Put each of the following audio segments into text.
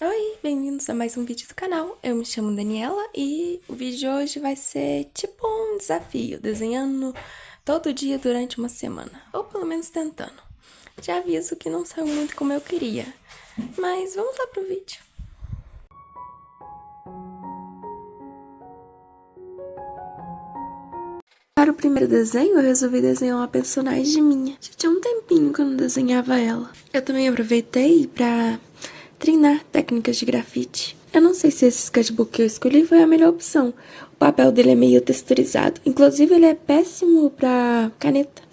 Oi, bem-vindos a mais um vídeo do canal. Eu me chamo Daniela e o vídeo de hoje vai ser tipo um desafio, desenhando todo dia durante uma semana, ou pelo menos tentando. Já aviso que não saiu muito como eu queria, mas vamos lá pro vídeo. Para o primeiro desenho, eu resolvi desenhar uma personagem minha. Já tinha um tempinho que eu não desenhava ela. Eu também aproveitei pra treinar técnicas de grafite. Eu não sei se esse sketchbook que eu escolhi foi a melhor opção. O papel dele é meio texturizado. Inclusive, ele é péssimo pra caneta,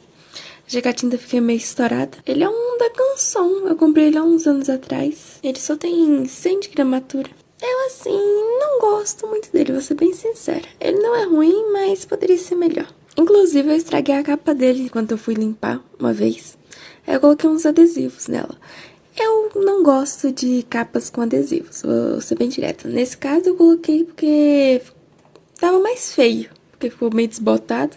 já que a tinta fica meio estourada. Ele é um da Canson. Eu comprei ele há uns anos atrás. Ele só tem 100 de gramatura. Eu, assim, não gosto muito dele, vou ser bem sincera. Ele não é ruim, mas poderia ser melhor. Inclusive, eu estraguei a capa dele enquanto eu fui limpar uma vez. Eu coloquei uns adesivos nela. Eu não gosto de capas com adesivos, vou ser bem direta. Nesse caso, eu coloquei porque tava mais feio, porque ficou meio desbotado.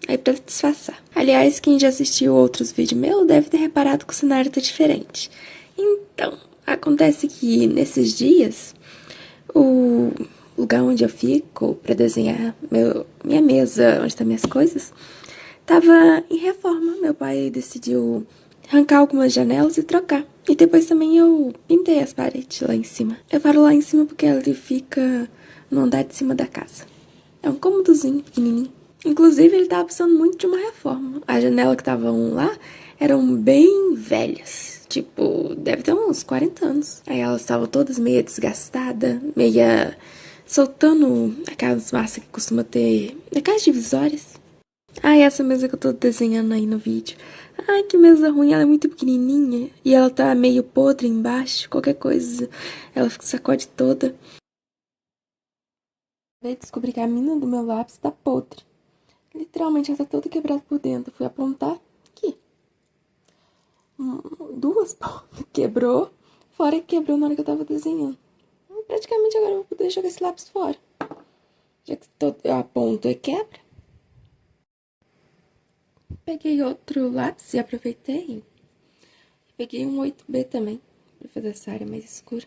Aí pra disfarçar. Aliás, quem já assistiu outros vídeos meus deve ter reparado que o cenário tá diferente. Então, acontece que nesses dias, o lugar onde eu fico pra desenhar minha mesa, onde tá minhas coisas, tava em reforma. Meu pai decidiu arrancar algumas janelas e trocar. E depois também eu pintei as paredes lá em cima. Eu falo lá em cima porque ele fica no andar de cima da casa. É um cômodozinho pequenininho. Inclusive, ele tava precisando muito de uma reforma. A janela que estavam lá eram bem velhas. Tipo, deve ter uns 40 anos. Aí elas estavam todas meio desgastadas, meia soltando aquelas massas que costuma ter naquelas divisórias. Ai, essa mesa que eu tô desenhando aí no vídeo. Ai, que mesa ruim, ela é muito pequenininha. E ela tá meio podre embaixo, qualquer coisa, ela sacode toda. Eu descobri que a mina do meu lápis tá podre. Literalmente, ela tá toda quebrada por dentro. Fui apontar aqui. Duas pontas quebrou, fora que quebrou na hora que eu tava desenhando. Praticamente agora eu vou poder jogar esse lápis fora. Já que eu aponto e quebra. Peguei outro lápis e aproveitei. Peguei um 8B também, pra fazer essa área mais escura.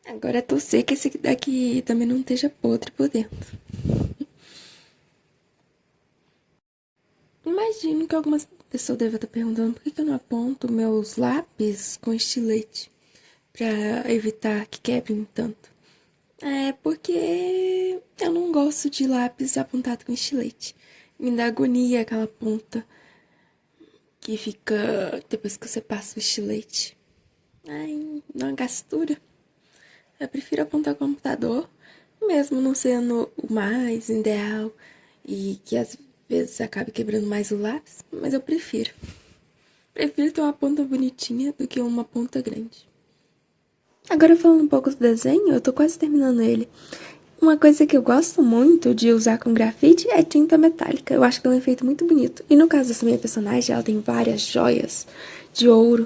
Agora é torcer que esse daqui também não esteja podre por dentro. Imagino que algumas pessoas devem estar perguntando por que eu não aponto meus lápis com estilete pra evitar que quebrem tanto. É porque eu não gosto de lápis apontado com estilete. Me dá agonia aquela ponta que fica depois que você passa o estilete. Ai, dá uma gastura. Eu prefiro apontar com o computador, mesmo não sendo o mais ideal e que às vezes acabe quebrando mais o lápis, mas eu prefiro. Prefiro ter uma ponta bonitinha do que uma ponta grande. Agora falando um pouco do desenho, eu tô quase terminando ele. Uma coisa que eu gosto muito de usar com grafite é tinta metálica. Eu acho que é um efeito muito bonito. E no caso dessa minha personagem, ela tem várias joias de ouro.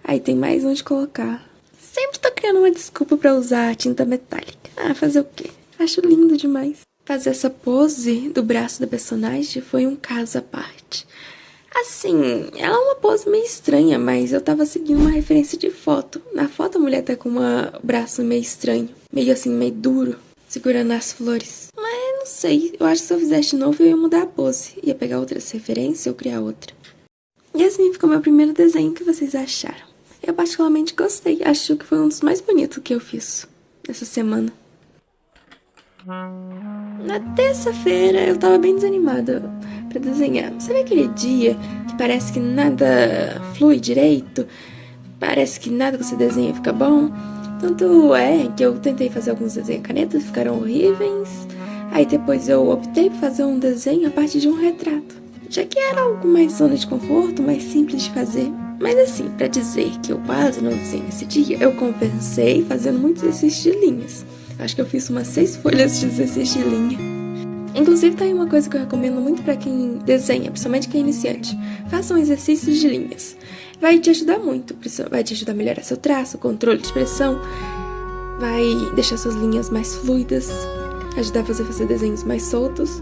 Aí tem mais onde colocar. Sempre tô criando uma desculpa pra usar tinta metálica. Ah, fazer o quê? Acho lindo demais. Fazer essa pose do braço da personagem foi um caso à parte. Assim, ela é uma pose meio estranha, mas eu tava seguindo uma referência de foto. Na foto a mulher tá com um braço meio estranho, meio assim, meio duro, segurando as flores. Mas não sei, eu acho que se eu fizesse de novo eu ia mudar a pose. Ia pegar outras referências ou criar outra. E assim ficou meu primeiro desenho. O que vocês acharam? Eu particularmente gostei, acho que foi um dos mais bonitos que eu fiz essa semana. Na terça-feira eu tava bem desanimada pra desenhar. Sabe aquele dia que parece que nada flui direito? Parece que nada que você desenha fica bom? Tanto é que eu tentei fazer alguns desenhos canetas, ficaram horríveis. Aí depois eu optei por fazer um desenho a partir de um retrato, já que era algo mais zona de conforto, mais simples de fazer. Mas assim, pra dizer que eu quase não desenhei esse dia, eu compensei fazendo muitos exercícios de linhas. Acho que eu fiz umas 6 folhas de exercício de linha. Inclusive, tá aí uma coisa que eu recomendo muito pra quem desenha, principalmente quem é iniciante. Façam exercícios de linhas. Vai te ajudar muito, vai te ajudar a melhorar seu traço, controle de expressão, vai deixar suas linhas mais fluidas, ajudar você a fazer desenhos mais soltos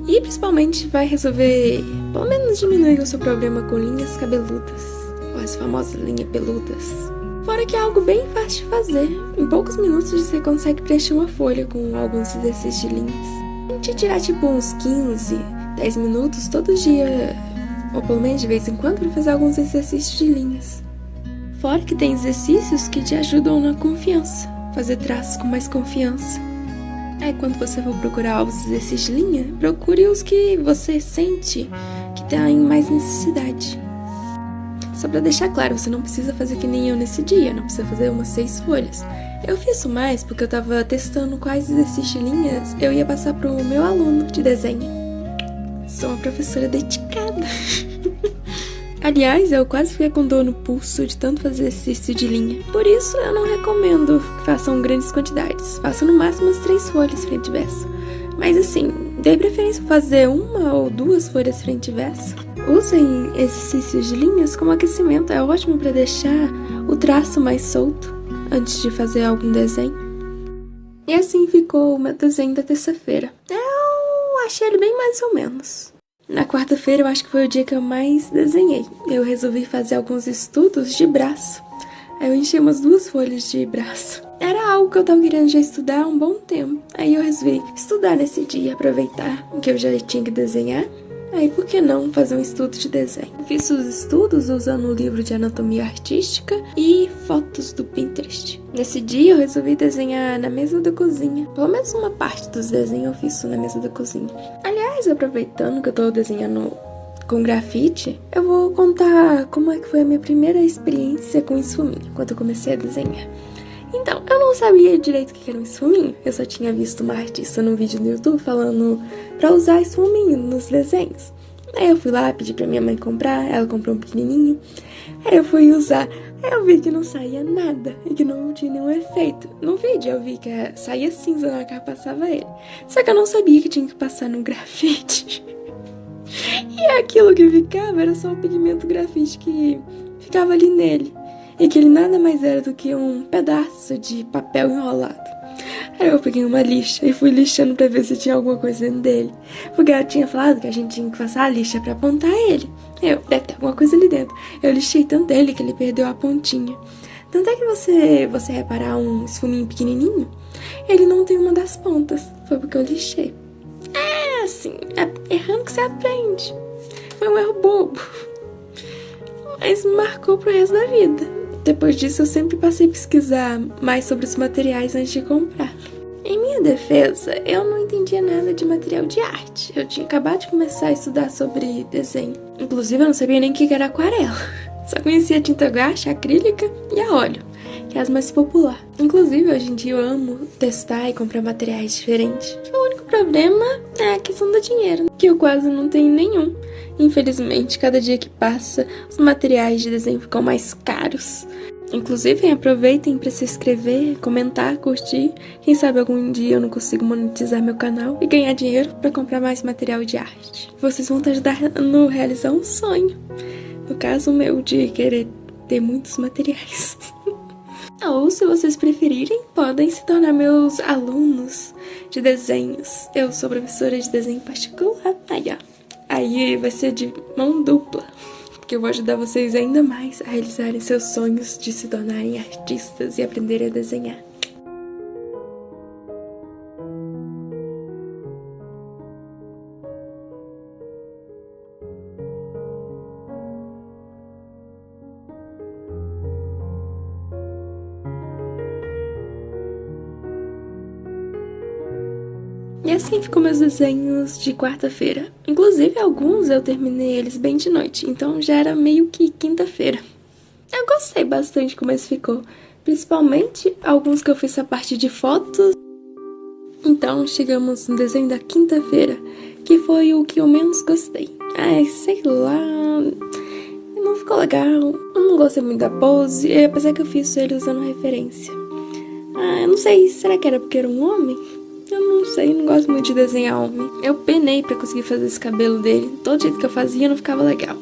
e principalmente vai resolver, pelo menos diminuir o seu problema com linhas cabeludas. as famosas linhas peludas. Fora que é algo bem fácil de fazer. Em poucos minutos você consegue preencher uma folha com alguns exercícios de linhas. A gente tirar tipo uns 15, 10 minutos todo dia, ou pelo menos de vez em quando, para fazer alguns exercícios de linhas. Fora que tem exercícios que te ajudam na confiança, fazer traços com mais confiança. Aí quando você for procurar os exercícios de linha, procure os que você sente que tem mais necessidade. Só pra deixar claro, você não precisa fazer que nem eu nesse dia, não precisa fazer umas 6 folhas. Eu fiz isso mais porque eu tava testando quais exercícios de linhas eu ia passar pro meu aluno de desenho. Sou uma professora dedicada. Aliás, eu quase fiquei com dor no pulso de tanto fazer exercício de linha. Por isso, eu não recomendo que façam grandes quantidades. Façam no máximo as 3 folhas frente e verso. Mas assim, dê preferência fazer 1 ou 2 folhas frente e verso. Usem exercícios de linhas como aquecimento. É ótimo para deixar o traço mais solto antes de fazer algum desenho. E assim ficou o meu desenho da terça-feira. Eu achei ele bem mais ou menos. Na quarta-feira eu acho que foi o dia que eu mais desenhei. Eu resolvi fazer alguns estudos de braço. Aí eu enchi umas 2 folhas de braço. Era algo que eu tava querendo já estudar há um bom tempo. Aí eu resolvi estudar nesse dia, aproveitar que eu já tinha que desenhar. Aí por que não fazer um estudo de desenho? Fiz os estudos usando o livro de anatomia artística e fotos do Pinterest. Nesse dia eu resolvi desenhar na mesa da cozinha. Pelo menos uma parte dos desenhos eu fiz na mesa da cozinha. Aliás, aproveitando que eu tô desenhando com grafite, eu vou contar como é que foi a minha primeira experiência com esfuminho, quando eu comecei a desenhar. Então, eu não sabia direito o que era um esfuminho. Eu só tinha visto uma artista num vídeo no YouTube falando pra usar esfuminho nos desenhos. Aí eu fui lá, pedi pra minha mãe comprar, ela comprou um pequenininho. Aí eu fui usar, aí eu vi que não saía nada e que não tinha nenhum efeito. No vídeo eu vi que saía cinza na hora que eu passava ele. Só que eu não sabia que tinha que passar no grafite. E aquilo que ficava era só o pigmento grafite que ficava ali nele. E que ele nada mais era do que um pedaço de papel enrolado. Aí eu peguei uma lixa e fui lixando pra ver se tinha alguma coisa dentro dele. Porque ela tinha falado que a gente tinha que passar a lixa pra apontar ele. Deve ter alguma coisa ali dentro. Eu lixei tanto ele que ele perdeu a pontinha. Tanto é que você reparar um esfuminho pequenininho, ele não tem uma das pontas. Foi porque eu lixei. É assim, errando que você aprende. Foi um erro bobo. Mas me marcou pro resto da vida. Depois disso, eu sempre passei a pesquisar mais sobre os materiais antes de comprar. Em minha defesa, eu não entendia nada de material de arte. Eu tinha acabado de começar a estudar sobre desenho. Inclusive, eu não sabia nem o que era aquarela. Só conhecia a tinta guache, a acrílica e a óleo, que é as mais populares. Inclusive, hoje em dia eu amo testar e comprar materiais diferentes. O único problema é a questão do dinheiro, que eu quase não tenho nenhum. Infelizmente, cada dia que passa, os materiais de desenho ficam mais caros. Inclusive, aproveitem para se inscrever, comentar, curtir. Quem sabe algum dia eu não consigo monetizar meu canal e ganhar dinheiro para comprar mais material de arte. Vocês vão te ajudar a realizar um sonho. No caso, o meu de querer ter muitos materiais. Ou, se vocês preferirem, podem se tornar meus alunos de desenhos. Eu sou professora de desenho particular. Aí vai ser de mão dupla, porque eu vou ajudar vocês ainda mais a realizarem seus sonhos de se tornarem artistas e aprenderem a desenhar. E assim ficou meus desenhos de quarta-feira. Inclusive, alguns eu terminei eles bem de noite, então já era meio que quinta-feira. Eu gostei bastante como esse ficou, principalmente alguns que eu fiz a parte de fotos. Então, chegamos no desenho da quinta-feira, que foi o que eu menos gostei. Sei lá, não ficou legal, eu não gostei muito da pose, apesar que eu fiz ele usando referência. Eu não sei, será que era porque era um homem? Eu não sei, não gosto muito de desenhar homem. Eu penei pra conseguir fazer esse cabelo dele. Todo jeito que eu fazia não ficava legal.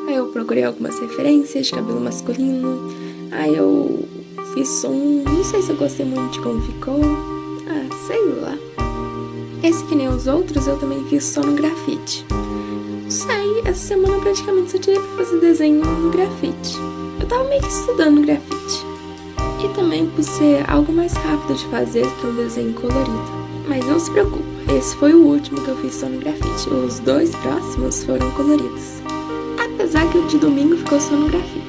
Aí eu procurei algumas referências de cabelo masculino. Aí eu fiz não sei se eu gostei muito de como ficou. Sei lá. Esse, que nem os outros, eu também fiz só no grafite. Não sei, essa semana praticamente só tirei pra fazer desenho no grafite. tava meio que estudando grafite. E também por ser algo mais rápido de fazer que um desenho colorido. Mas não se preocupe, esse foi o último que eu fiz só no grafite. Os 2 próximos foram coloridos. Apesar que o de domingo ficou só no grafite.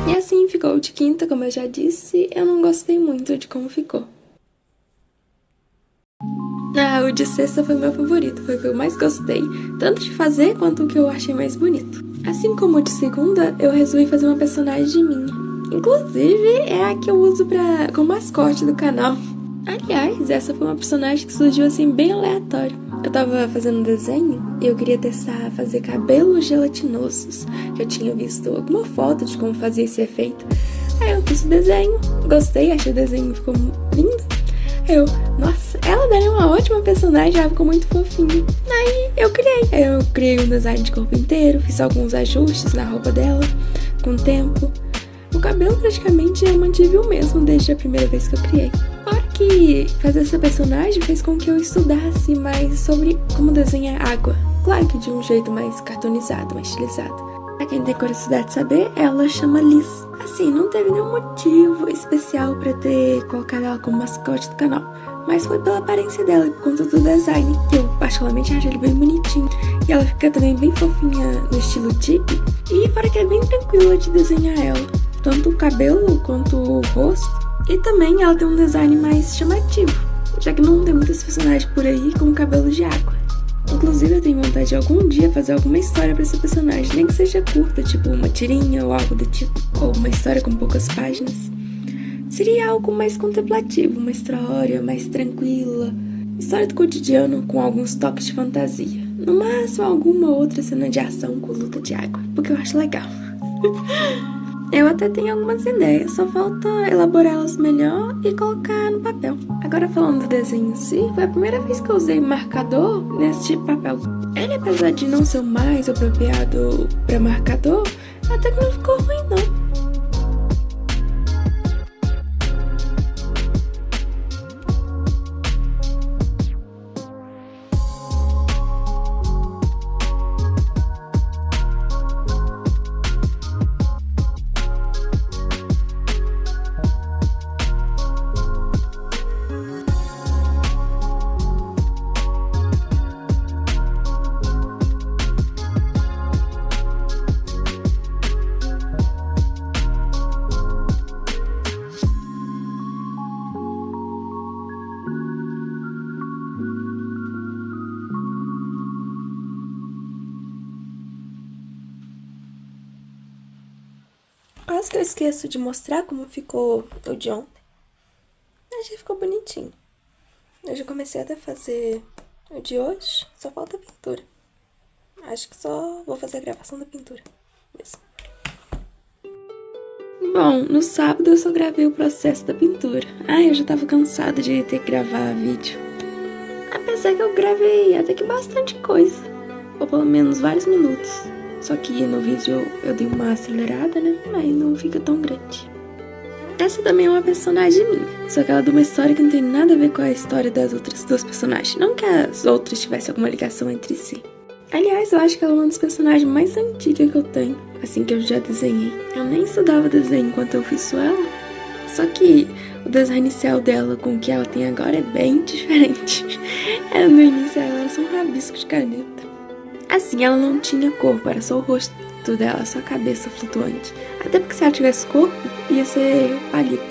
E assim ficou o de quinta, como eu já disse, eu não gostei muito de como ficou. O de sexta foi o meu favorito, foi o que eu mais gostei, tanto de fazer quanto o que eu achei mais bonito. Assim como o de segunda, eu resolvi fazer uma personagem minha. Inclusive, é a que eu uso como mascote do canal. Aliás, essa foi uma personagem que surgiu assim bem aleatório. Eu tava fazendo um desenho e eu queria testar fazer cabelos gelatinosos. Eu tinha visto alguma foto de como fazia esse efeito. Aí eu fiz o desenho, gostei, achei o desenho ficou lindo. Nossa, ela daria uma ótima personagem, ela ficou muito fofinha. Aí eu criei um design de corpo inteiro, fiz alguns ajustes na roupa dela, com o tempo. O cabelo praticamente eu mantive o mesmo desde a primeira vez que eu criei. Fora que fazer essa personagem fez com que eu estudasse mais sobre como desenhar água. Claro que de um jeito mais cartoonizado, mais estilizado. Pra quem tem curiosidade de saber, ela chama Liz. Assim, não teve nenhum motivo especial pra ter colocado ela como mascote do canal. Mas foi pela aparência dela e por conta do design, que eu particularmente acho ele bem bonitinho. E ela fica também bem fofinha no estilo Tibi. E fora que é bem tranquila de desenhar ela. Tanto o cabelo quanto o rosto. E também ela tem um design mais chamativo, já que não tem muitas personagens por aí com cabelo de água. Inclusive eu tenho vontade de algum dia fazer alguma história pra essa personagem, nem que seja curta, tipo uma tirinha ou algo do tipo, ou uma história com poucas páginas. Seria algo mais contemplativo, uma história mais tranquila, história do cotidiano com alguns toques de fantasia. No máximo alguma outra cena de ação com luta de água, porque eu acho legal. Eu até tenho algumas ideias, só falta elaborá-las melhor e colocar no papel. Agora falando do desenho em si, foi a primeira vez que eu usei marcador nesse tipo de papel. Ele, apesar de não ser o mais apropriado para marcador, até que não ficou ruim não. Quase que eu esqueço de mostrar como ficou o de ontem. Mas já ficou bonitinho. Eu já comecei até a fazer o de hoje, só falta a pintura. Acho que só vou fazer a gravação da pintura mesmo. Bom, no sábado eu só gravei o processo da pintura. Eu já tava cansada de ter que gravar vídeo. Apesar que eu gravei até que bastante coisa. Ou pelo menos vários minutos. Só que no vídeo eu dei uma acelerada, né? Aí não fica tão grande. Essa também é uma personagem minha. Só que ela é de uma história que não tem nada a ver com a história das outras 2 personagens. Não que as outras tivessem alguma ligação entre si. Aliás, eu acho que ela é uma das personagens mais antigas que eu tenho. Assim que eu já desenhei. Eu nem estudava desenho enquanto eu fiz ela. Só que o design inicial dela com o que ela tem agora é bem diferente. No início ela era só um rabisco de caneta. Assim, ela não tinha corpo, era só o rosto dela, só a cabeça flutuante. Até porque se ela tivesse corpo, ia ser palito.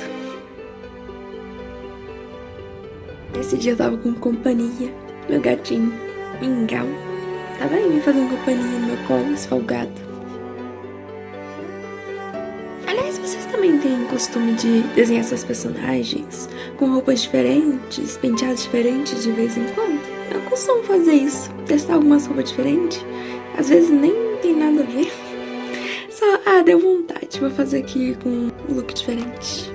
Esse dia eu tava com companhia, meu gatinho, Mingau. Tava aí me fazendo companhia no meu colo, esfolgado. Aliás, vocês também têm costume de desenhar seus personagens com roupas diferentes, penteados diferentes de vez em quando? Eu costumo fazer isso, testar algumas roupas diferentes. Às vezes nem tem nada a ver. Só, deu vontade. Vou fazer aqui com um look diferente.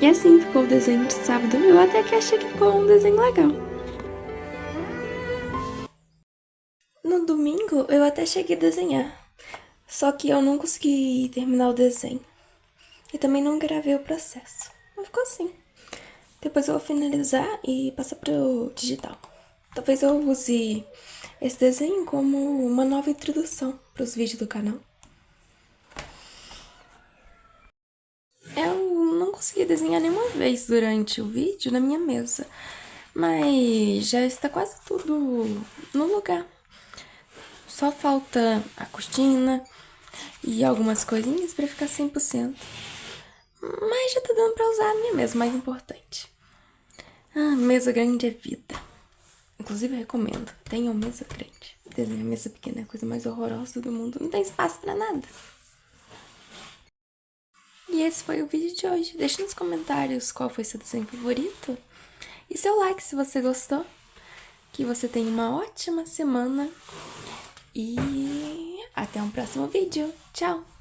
E assim ficou o desenho de sábado. Eu até que achei que ficou um desenho legal. No domingo, eu até cheguei a desenhar. Só que eu não consegui terminar o desenho. E também não gravei o processo. Mas ficou assim. Depois eu vou finalizar e passar pro digital. Talvez eu use esse desenho como uma nova introdução para os vídeos do canal. Eu não consegui desenhar nenhuma vez durante o vídeo na minha mesa, mas já está quase tudo no lugar. Só falta a cortina e algumas coisinhas para ficar 100%. Mas já tá dando pra usar a minha mesa, mais importante. Mesa grande é vida. Inclusive eu recomendo, tenham mesa grande. Desenhar mesa pequena é a coisa mais horrorosa do mundo, não tem espaço pra nada. E esse foi o vídeo de hoje. Deixe nos comentários qual foi seu desenho favorito. E seu like se você gostou. Que você tenha uma ótima semana. E até um próximo vídeo. Tchau!